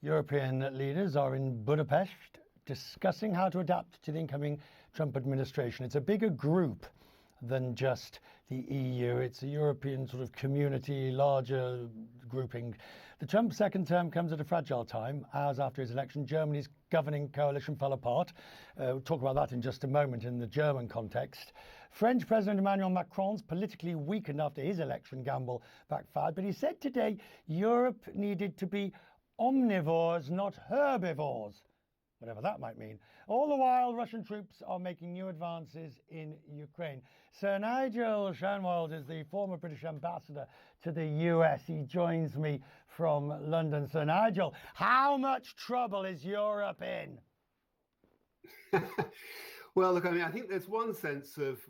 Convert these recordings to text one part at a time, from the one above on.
European leaders are in Budapest discussing how to adapt to the incoming Trump administration. It's a bigger group than just the EU. It's a European sort of community, larger grouping. The Trump second term comes at a fragile time. Hours after his election, Germany's governing coalition fell apart. We'll talk about that in just a moment in the German context. French President Emmanuel Macron's politically weakened after his election gamble backfired, but he said today Europe needed to be omnivores, not herbivores, whatever that might mean. All the while, Russian troops are making new advances in Ukraine. Sir Nigel Sheinwald is the former British ambassador to the US. He joins me from London. Sir Nigel, how much trouble is Europe in? Well, look, I mean, I think there's one sense of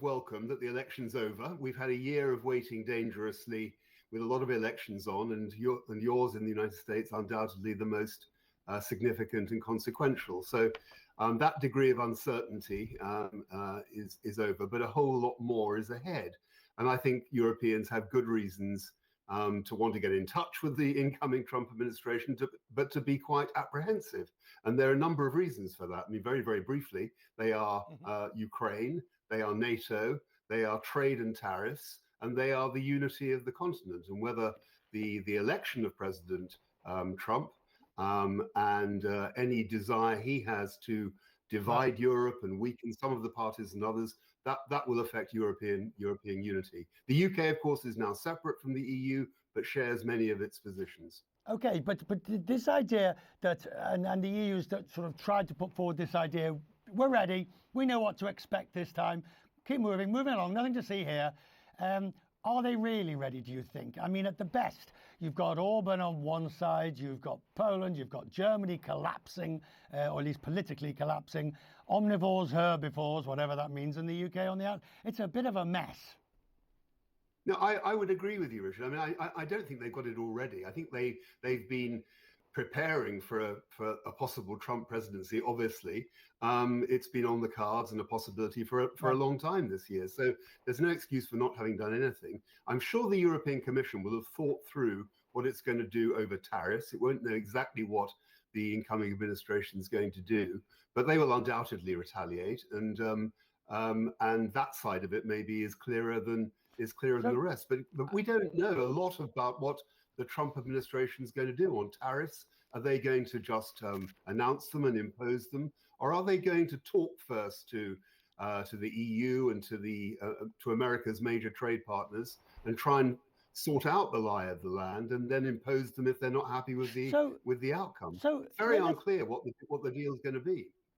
welcome that the election's over. We've had a year of waiting dangerously with a lot of elections on, and yours in the United States undoubtedly the most significant and consequential. So that degree of uncertainty is over, but a whole lot more is ahead. And I think Europeans have good reasons to want to get in touch with the incoming Trump administration, but to be quite apprehensive. And there are a number of reasons for that. I mean, very, very briefly, they are Ukraine, they are NATO, they are trade and tariffs, and they are the unity of the continent. And whether the election of President Trump and any desire he has to divide Europe and weaken some of the parties and others, that will affect European unity. The UK, of course, is now separate from the EU, but shares many of its positions. Okay, but this idea that, and the EU's that sort of tried to put forward this idea, we're ready, we know what to expect this time, keep moving along, nothing to see here. Are they really ready, do you think? I mean, at the best, you've got Orban on one side, you've got Poland, you've got Germany collapsing, or at least politically collapsing, omnivores, herbivores, whatever that means, and the UK on the out. It's a bit of a mess. No, I would agree with you, Richard. I mean, I don't think they've got it already. I think they've been preparing for a possible Trump presidency. Obviously, it's been on the cards and a possibility for a long time this year. So there's no excuse for not having done anything. I'm sure the European Commission will have thought through what it's going to do over tariffs. It won't know exactly what the incoming administration is going to do, but they will undoubtedly retaliate. And that side of it maybe is clearer than the rest. But we don't know a lot about what the Trump administration is going to do on tariffs. Are they going to just announce them and impose them, or are they going to talk first to the EU and to America's major trade partners and try and sort out the lie of the land and then impose them if they're not happy with the outcome? So it's very unclear what the deal is going to be.